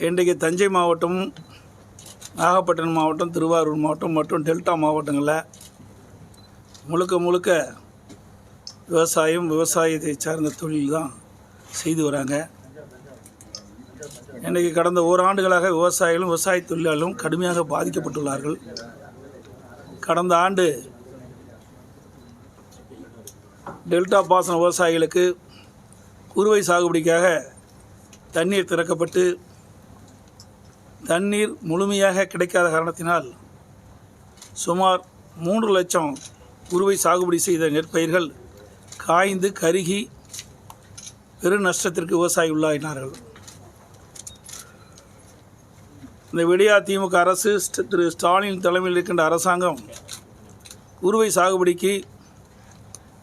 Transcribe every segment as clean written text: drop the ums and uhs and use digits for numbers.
இன்றைக்கு தஞ்சை மாவட்டம், நாகப்பட்டினம் மாவட்டம், திருவாரூர் மாவட்டம் மற்றும் டெல்டா மாவட்டங்களில் முழுக்க விவசாயத்தை சார்ந்த தொழில் தான் செய்து வராங்க. இன்றைக்கு கடந்த ஓராண்டுகளாக விவசாயிகளும் விவசாய தொழிலாளர்களும் கடுமையாக பாதிக்கப்பட்டுள்ளார்கள். கடந்த ஆண்டு டெல்டா பாசன விவசாயிகளுக்கு குறுவை சாகுபடிக்காக தண்ணீர் திறக்கப்பட்டு தண்ணீர் முழுமையாக கிடைக்காத காரணத்தினால் சுமார் 3 லட்சம் குறுவை சாகுபடி செய்த நெற்பயிர்கள் காய்ந்து கருகி பெரு நஷ்டத்திற்கு விவசாயி உள்ளாயினார்கள். இந்த விடியா திமுக அரசு, திரு ஸ்டாலின் தலைமையில் இருக்கின்ற அரசாங்கம் குறுவை சாகுபடிக்கு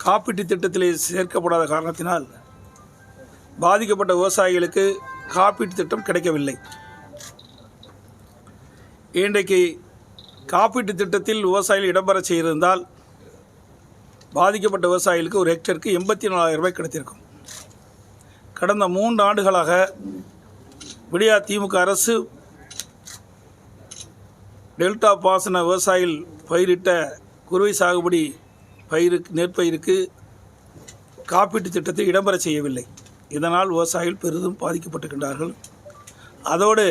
காப்பீட்டு திட்டத்திலே சேர்க்கப்படாத காரணத்தினால் பாதிக்கப்பட்ட விவசாயிகளுக்கு காப்பீட்டு திட்டம் கிடைக்கவில்லை. இன்றைக்கு காப்பீட்டு திட்டத்தில் விவசாயிகள் இடம்பெற செய்திருந்தால் பாதிக்கப்பட்ட விவசாயிகளுக்கு ஒரு ஹெக்டருக்கு 84,000 ரூபாய் கிடைத்திருக்கும். கடந்த 3 ஆண்டுகளாக விடியா திமுக அரசு டெல்டா பாசன விவசாயிகள் பயிரிட்ட குறுவை சாகுபடி நெற்பயிருக்கு காப்பீட்டு திட்டத்தை இடம்பெற செய்யவில்லை. இதனால் விவசாயிகள் பெரிதும் பாதிக்கப்பட்டிருக்கின்றார்கள். அதோடு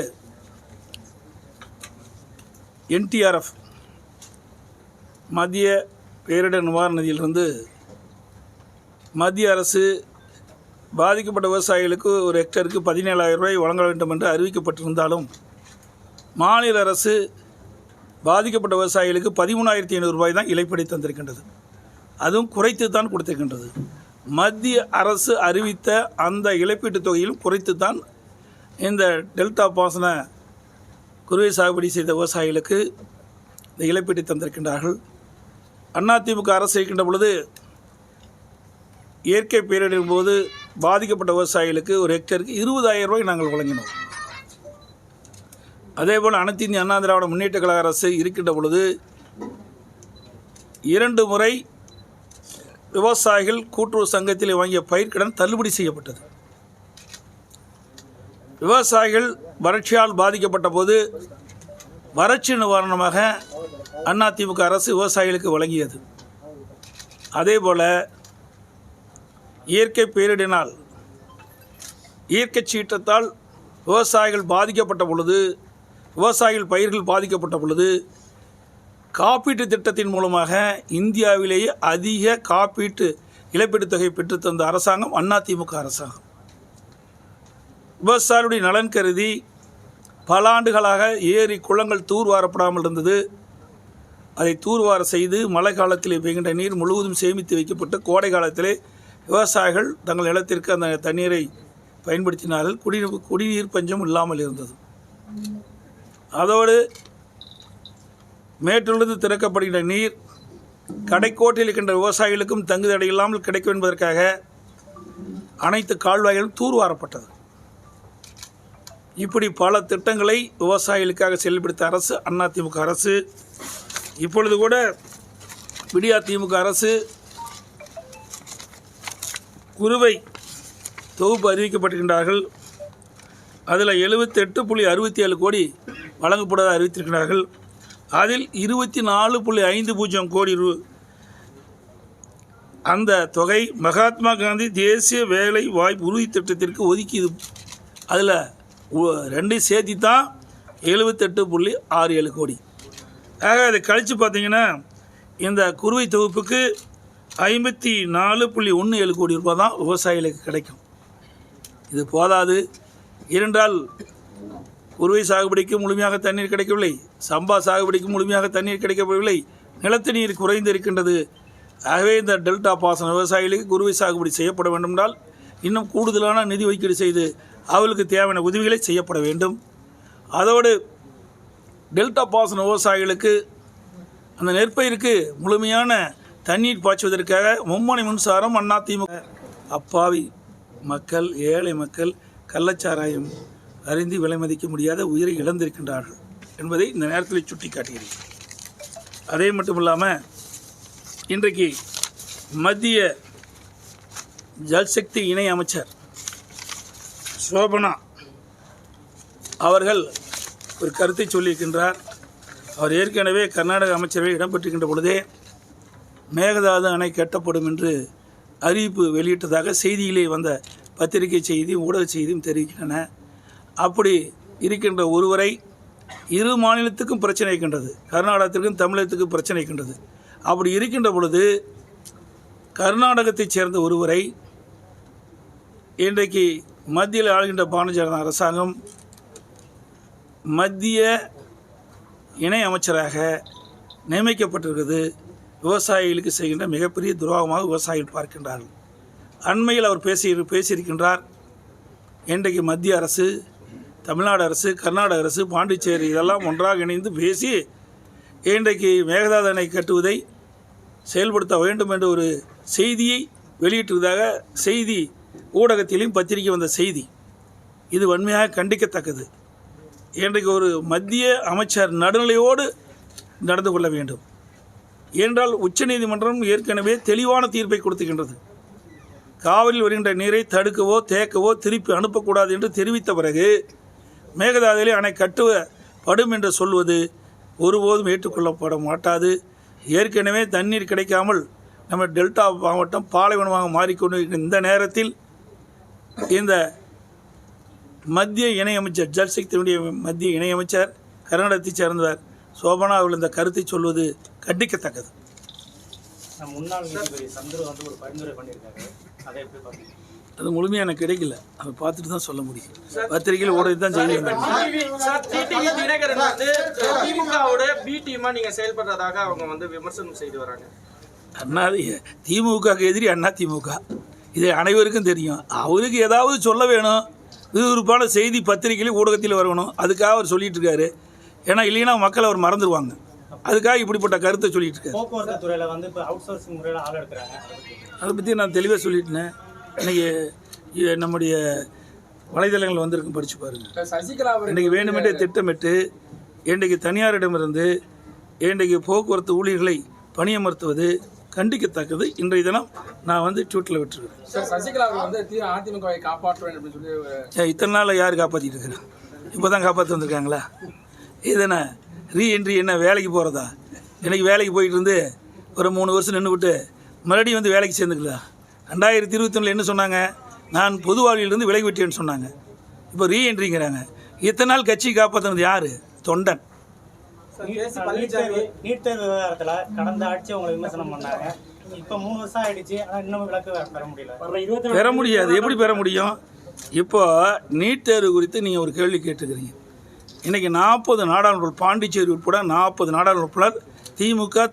NTRF மத்திய பேரிடர் நிவாரண நிதியிலிருந்து மத்திய அரசு பாதிக்கப்பட்ட விவசாயிகளுக்கு ஒரு ஹெக்டருக்கு 17,000 ரூபாய் வழங்க வேண்டும் என்று அறிவிக்கப்பட்டிருந்தாலும் மாநில அரசு பாதிக்கப்பட்ட விவசாயிகளுக்கு 13,500 ரூபாய் தான் இழப்பீடு தந்திருக்கின்றது. அதுவும் குறைத்து தான் கொடுத்திருக்கின்றது. மத்திய அரசு அறிவித்த அந்த இழப்பீட்டுத் தொகையிலும் குறைத்து தான் இந்த டெல்டா பாசன குறுவை சாகுபடி செய்த விவசாயிகளுக்கு இந்த இழப்பீட்டை தந்திருக்கின்றார்கள். அதிமுக அரசு இருக்கின்ற பொழுது இயற்கை பேரிடரின் போது பாதிக்கப்பட்ட விவசாயிகளுக்கு ஒரு ஹெக்டருக்கு 20,000 ரூபாய் நாங்கள் வழங்கினோம். அதேபோல் அனைத்து இந்திய அண்ணா திராவிட முன்னேற்ற கழக அரசு இருக்கின்ற பொழுது 2 முறை விவசாயிகள் கூட்டுறவு சங்கத்தில் வாங்கிய பயிர்க்கடன் தள்ளுபடி செய்யப்பட்டது. விவசாயிகள் வறட்சியால் பாதிக்கப்பட்ட போது வறட்சி நிவாரணமாக அதிமுக அரசு விவசாயிகளுக்கு வழங்கியது. அதேபோல் இயற்கை பேரிடரினால், இயற்கை சீற்றத்தால் விவசாயிகள் பாதிக்கப்பட்ட பொழுது, விவசாயிகள் பயிர்கள் பாதிக்கப்பட்ட பொழுது காப்பீட்டு திட்டத்தின் மூலமாக இந்தியாவிலேயே அதிக காப்பீட்டு இழப்பீட்டுத் தொகை பெற்றுத்தந்த அரசாங்கம் அதிமுக அரசாங்கம். விவசாயிகளுடைய நலன் கருதி பல ஆண்டுகளாக ஏரி குளங்கள் தூர்வாரப்படாமல் இருந்தது. அதை தூர்வார செய்து மழை காலத்தில் பெய்கின்ற நீர் முழுவதும் சேமித்து வைக்கப்பட்டு கோடை காலத்திலே விவசாயிகள் தங்கள் நிலத்திற்கு அந்த தண்ணீரை பயன்படுத்தினார்கள். குடிநீர் பஞ்சம் இல்லாமல் இருந்தது. அதோடு மேட்டிலிருந்து திறக்கப்படுகின்ற நீர் கடைக்கோட்டில் இருக்கின்ற விவசாயிகளுக்கும் தங்குதடை இல்லாமல் கிடைக்கும் என்பதற்காக அனைத்து கால்வாய்களும் தூர்வாரப்பட்டது. இப்படி பல திட்டங்களை விவசாயிகளுக்காக செயல்படுத்த அரசு அதிமுக அரசு. இப்பொழுது கூட விடியா திமுக அரசு குறுவை தொகுப்பு அறிவிக்கப்பட்டிருக்கின்றார்கள். அதில் 78.67 கோடி வழங்கப்படுவதாக அறிவித்திருக்கிறார்கள். அதில் 24.50 கோடி அந்த தொகை மகாத்மா காந்தி தேசிய வேலை வாய்ப்பு உறுதி திட்டத்திற்கு ஒதுக்கியது. அதில் 2 சேர்த்தி தான் 78.67 கோடி. ஆக அதை கழித்து பார்த்திங்கன்னா இந்த குறுவை தொகுப்புக்கு 54.17 கோடி ரூபாய் தான் விவசாயிகளுக்கு கிடைக்கும். இது போதாது. ஏனென்றால் குறுவை சாகுபடிக்கு முழுமையாக தண்ணீர் கிடைக்கவில்லை, சம்பா சாகுபடிக்கு முழுமையாக தண்ணீர் கிடைக்கவில்லை, நிலத்து நீர் குறைந்து இருக்கின்றது. ஆகவே இந்த டெல்டா பாசன விவசாயிகளுக்கு குறுவை சாகுபடி செய்யப்பட வேண்டுமென்றால் இன்னும் கூடுதலான நிதி ஒதுக்கீடு செய்து அவர்களுக்கு தேவையான உதவிகளை செய்யப்பட வேண்டும். அதோடு டெல்டா பாசன விவசாயிகளுக்கு அந்த நெற்பயிருக்கு முழுமையான தண்ணீர் பாய்ச்சுவதற்காக மும்முனை மின்சாரம் அதிமுக அப்பாவி மக்கள், ஏழை மக்கள் கள்ளச்சாராயம் அறிந்து விலை மதிக்க முடியாத உயிரை இழந்திருக்கின்றார்கள் என்பதை இந்த நேரத்தில் சுட்டி காட்டுகிறேன். அதே மட்டும் இல்லாமல் இன்றைக்கு மத்திய ஜல்சக்தி இணை அமைச்சர் சோபனா அவர்கள் ஒரு கருத்தை சொல்லியிருக்கின்றார். அவர் ஏற்கனவே கர்நாடக அமைச்சரவை இடம்பெற்றிருக்கின்ற பொழுதே மேகதாது அணை கட்டப்படும் என்று அறிவிப்பு வெளியிட்டதாக செய்தியிலே வந்த பத்திரிகை செய்தியும் ஊடக செய்தியும் தெரிவிக்கின்றன. அப்படி இருக்கின்ற ஒருவரை இரு மாநிலத்துக்கும் பிரச்சனை இருக்கின்றது, கர்நாடகத்திற்கும் தமிழகத்துக்கும் பிரச்சனை இருக்கின்றது. அப்படி இருக்கின்ற பொழுது கர்நாடகத்தைச் சேர்ந்த ஒருவரை இன்றைக்கு மத்தியில் ஆளுகின்ற பாரதிய ஜனதா அரசாங்கம் மத்திய இணை அமைச்சராக நியமிக்கப்பட்டிருக்கிறது. விவசாயிகளுக்கு செய்கின்ற மிகப்பெரிய துரோகமாக விவசாயிகள் பார்க்கின்றார்கள். அண்மையில் அவர் பேசியிருக்கின்றார். இன்றைக்கு மத்திய அரசு, தமிழ்நாடு அரசு, கர்நாடக அரசு, பாண்டிச்சேரி இதெல்லாம் ஒன்றாக இணைந்து பேசி இன்றைக்கு மேகதாது அணை கட்டுவதை செயல்படுத்த வேண்டும் என்ற ஒரு செய்தியை வெளியிட்டிருந்ததாக செய்தி ஊடகத்திலும் பத்திரிகை வந்த செய்தி. இது வன்மையாக கண்டிக்கத்தக்கது. இன்றைக்கு ஒரு மத்திய அமைச்சர் நடுநிலையோடு நடந்து கொள்ள வேண்டும் என்றால் உச்சநீதிமன்றம் ஏற்கனவே தெளிவான தீர்ப்பை கொடுத்துகின்றது. காவிரியில் வருகின்ற நீரை தடுக்கவோ தேக்கவோ திருப்பி அனுப்பக்கூடாது என்று தெரிவித்த பிறகு மேகதாதுவிலே அணை கட்டுப்படும் என்று சொல்வது ஒருபோதும் ஏற்றுக்கொள்ளப்பட மாட்டாது. ஏற்கனவே தண்ணீர் கிடைக்காமல் நம்ம டெல்டா மாவட்டம் பாலைவனமாக மாறிக்கொண்டு இந்த நேரத்தில் இந்த மத்திய இணையமைச்சர் ஜல்சக்தியினுடைய மத்திய இணையமைச்சர் கர்நாடகத்தைச் சேர்ந்தவர் சோபனா அவர்கள் இந்த கருத்தை சொல்வது கண்டிக்கத்தக்கது. முன்னாள் நீதிபதி சந்துரு வந்து ஒரு பரிந்துரை பண்ணியிருக்காரு, அதை எப்படி பார்க்குறீங்க? அது முழுமையாக எனக்கு கிடைக்கல, அதை பார்த்துட்டு தான் சொல்ல முடியும். பத்திரிகையில் ஓடி தான் செய்யணும். செயல்படுறதாக அவங்க வந்து விமர்சனம் செய்து வராங்க. அண்ணா திமுக எதிரி அண்ணா திமுக, இது அனைவருக்கும் தெரியும். அவருக்கு ஏதாவது சொல்ல வேணும், விறுவிறுப்பான செய்தி பத்திரிகையிலும் ஊடகத்தில் வரணும், அதுக்காக அவர் சொல்லிட்டு இருக்காரு. ஏன்னா இல்லைன்னா மக்கள் அவர் மறந்துடுவாங்க. அதுக்காக இப்படிப்பட்ட கருத்தை சொல்லிட்டு இருக்காரு. போக்குவரத்து துறையில் வந்து இப்போ அவுட் சோர்சிங் முறையில் ஆள் எடுக்கிறாங்க, அதை பற்றி நான் தெளிவாக சொல்லிட்டேன். இன்றைக்கி நம்முடைய வலைதளங்கள் வந்திருக்கும், படித்து பாருங்கள். இன்றைக்கி வேண்டுமென்றே திட்டமிட்டு இன்றைக்கு தனியாரிடமிருந்து இன்றைக்கு போக்குவரத்து ஊழியர்களை பணியமர்த்துவது கண்டிக்கத்தக்கது. இன்றைய தினம் நான் வந்து ட்வீட்டில் விட்டுருக்கேன். சசிகலா வந்து அதிமுகவை காப்பாற்றுவேன் அப்படின்னு சொல்லி இத்தனை நாளில் யார் காப்பாற்றிட்டு இருக்கிறேன்? இப்போ தான் காப்பாற்றி வந்திருக்காங்களா? இதென்ன ரீஎன்ட்ரி என்ன வேலைக்கு போகிறதா? இன்றைக்கி வேலைக்கு போயிட்டு இருந்து ஒரு 3 வருஷம் நின்று விட்டு மறுபடியும் வந்து வேலைக்கு சேர்ந்துக்கலா? 2021 என்ன சொன்னாங்க? நான் பொது வாழ்விலிருந்து விலகி விட்டேன்னு சொன்னாங்க. இப்போ ரீஎன்ட்ரிங்கிறாங்க. இத்தனை நாள் கட்சி காப்பாற்றினது யார்? தொண்டன். நீட் தேர்வு விவகாரத்தில் கடந்த ஆட்சி உங்களை விமர்சனம் பண்ணாங்க. இப்போ 3 வருஷம் ஆயிடுச்சு, ஆனால் இன்னும் விளக்கு பெற முடியல. பெற முடியாது. எப்படி பெற முடியும்? இப்போ நீட் தேர்வு குறித்து நீங்கள் ஒரு கேள்வி கேட்டுக்கிறீங்க. இன்றைக்கி 40 நாடாளுமன்ற, பாண்டிச்சேரி உட்பட 40 நாடாளுமன்ற திமுக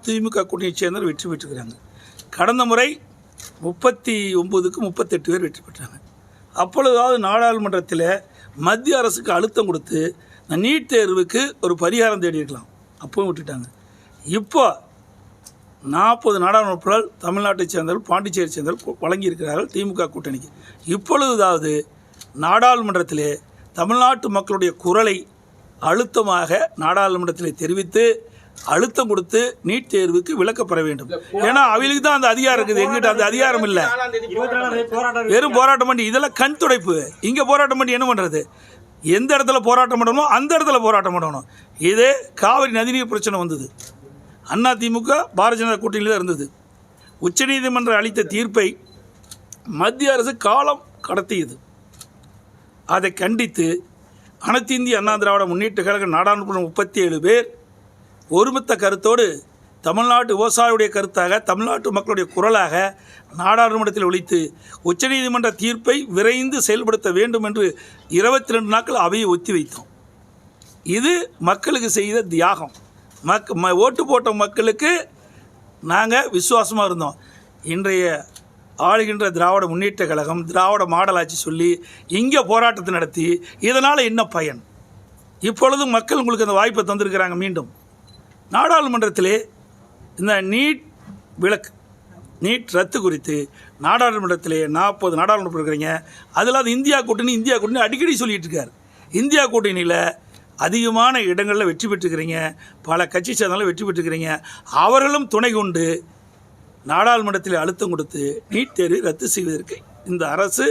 கூட்டணியைச் சேர்ந்தவர் வெற்றி பெற்றுக்கிறாங்க. கடந்த முறை 39க்கு 38 பேர் வெற்றி பெற்றாங்க. அப்பொழுதாவது நாடாளுமன்றத்தில் மத்திய அரசுக்கு அழுத்தம் கொடுத்து நீட் தேர்வுக்கு ஒரு பரிகாரம் தேடி இருக்கலாம், அப்பவும் விட்டுட்டாங்க. இப்போ 40 நாடாளுமன்ற தமிழ்நாட்டைச் சேர்ந்தவர்கள், பாண்டிச்சேரி சேர்ந்தவர்கள் வழங்கியிருக்கிறார்கள் திமுக கூட்டணிக்கு. இப்பொழுதாவது நாடாளுமன்றத்திலே தமிழ்நாட்டு மக்களுடைய குரலை அழுத்தமாக நாடாளுமன்றத்தில் தெரிவித்து அழுத்தம் கொடுத்து நீட் தேர்வுக்கு விலக்கப்பட வேண்டும். ஏன்னா அவங்களுக்கு தான் அந்த அதிகாரம் இருக்குது, எங்கிட்ட அந்த அதிகாரம் இல்லை. வெறும் போராட்டம் பண்ணி இதெல்லாம் கண் துடைப்பு. இங்கே போராட்டம் பண்ணி என்ன பண்ணுறது? எந்த இடத்துல போராட்டம் பண்ணணுமோ அந்த இடத்துல போராட்டம் பண்ணணும். இதே காவிரி நதிநீர் பிரச்சனை வந்தது, அதிமுக பாரதிய ஜனதா கூட்டணியில் தான் இருந்தது. உச்சநீதிமன்றம் அளித்த தீர்ப்பை மத்திய அரசு காலம் கடத்தியது. அதை கண்டித்து அனைத்து இந்திய அண்ணா திராவிட முன்னேற்ற கழக நாடாளுமன்ற 37 பேர் ஒருமித்த கருத்தோடு தமிழ்நாட்டு விவசாயியுடைய கருத்தாக, தமிழ்நாட்டு மக்களுடைய குரலாக நாடாளுமன்றத்தில் ஒலித்து உச்சநீதிமன்ற தீர்ப்பை விரைந்து செயல்படுத்த வேண்டும் என்று 22 நாட்கள் அவையை ஒத்தி வைத்தோம். இது மக்களுக்கு செய்த தியாகம். ஓட்டு போட்ட மக்களுக்கு நாங்கள் விசுவாசமாக இருந்தோம். இன்றைய ஆளுகின்ற திராவிட முன்னேற்ற கழகம் திராவிட மாடல் ஆட்சி சொல்லி இங்கே போராட்டத்தை நடத்தி இதனால் என்ன பயன்? இப்பொழுது மக்கள் உங்களுக்கு அந்த வாய்ப்பை தந்திருக்கிறாங்க. மீண்டும் நாடாளுமன்றத்திலே இந்த நீட் ரத்து குறித்து நாடாளுமன்றத்திலே 40 நாடாளுமன்றம் இருக்கிறீங்க. அதில் அது இந்தியா கூட்டணி அடிக்கடி சொல்லிகிட்டு இருக்கார். இந்தியா கூட்டணியில் அதிகமான இடங்களில் வெற்றி பெற்றுக்கிறீங்க, பல கட்சி சேர்ந்தாலும் வெற்றி பெற்றுக்கிறீங்க. அவர்களும் துணை கொண்டு நாடாளுமன்றத்தில் அழுத்தம் கொடுத்து நீட் தேர்வை ரத்து செய்வதற்கு இந்த அரசு,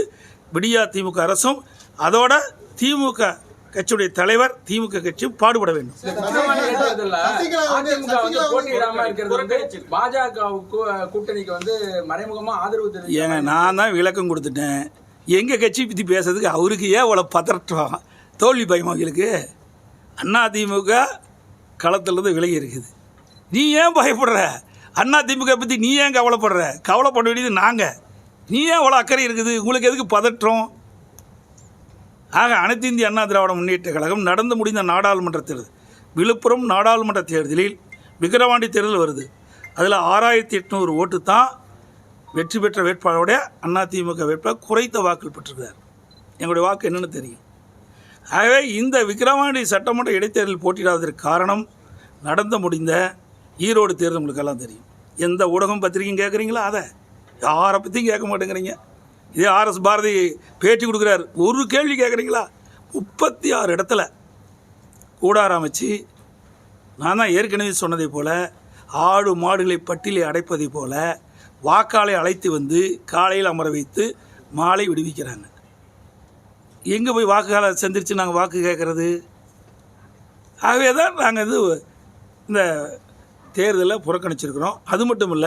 விடியா திமுக அரசும் அதோட திமுக கட்சியுடைய தலைவர் திமுக கட்சி பாடுபட வேண்டும். சட்டமன்ற தேர்தல்ல அதிமுக வந்து போட்டியிடாம இருக்கிறது வந்து பாஜகவுக்கு கூட்டணிக்கு வந்து மறைமுகமா ஆதரவு தெரிவிச்சு. ஏங்க நான் தான் விளக்கம் கொடுத்துட்டேன். எங்கள் கட்சி பற்றி பேசுறதுக்கு அவருக்கு ஏன் அவ்வளோ பதற்றம், தோல்வி பயம் அவங்களுக்கு? அதிமுக களத்திலிருந்து விலகி இருக்குது. நீ ஏன் பயப்படுற? அதிமுக பற்றி நீ ஏன் கவலைப்படுற? கவலைப்பட வேண்டியது நாங்கள். நீ ஏன் அவ்வளோ அக்கறை இருக்குது? உங்களுக்கு எதுக்கு பதற்றம்? ஆக அனைத்து இந்திய அண்ணா திராவிட முன்னேற்ற கழகம் நடந்து முடிந்த நாடாளுமன்ற தேர்தல், விழுப்புரம் நாடாளுமன்ற தேர்தலில் விக்கிரவாண்டி தேர்தல் வருது. அதில் 6800 ஓட்டு தான் வெற்றி பெற்ற வேட்பாளருடைய அதிமுக வேட்பாளர் குறைத்த வாக்கில் பெற்றிருக்கிறார். எங்களுடைய வாக்கு என்னென்னு தெரியும். ஆகவே இந்த விக்கிரவாண்டி சட்டமன்ற இடைத்தேர்தலில் போட்டியிடாததற்கு காரணம் நடந்து முடிந்த ஈரோடு தேர்தல் உங்களுக்கெல்லாம் தெரியும். எந்த ஊடகம் பத்திரிகையும் கேட்குறீங்களா? அதை யாரை பற்றியும் கேட்க மாட்டேங்கிறீங்க. இதே ஆர்எஸ் பாரதி பேட்டி கொடுக்குறாரு, ஒரு கேள்வி கேட்குறீங்களா? 36 இடத்துல கூடாரம் அமைச்சு, நான் தான் ஏற்கனவே சொன்னதை போல் ஆடு மாடுகளை பட்டியலை அடைப்பதை போல் வாக்காளை அழைத்து வந்து காலையில் அமர வைத்து மாலை விடுவிக்கிறாங்க. எங்கே போய் வாக்குகளை சந்திரிச்சு நாங்கள் வாக்கு கேட்குறது? ஆகவே தான் நாங்கள் இந்த தேர்தலை புறக்கணிச்சிருக்கிறோம். அது மட்டும் இல்லை,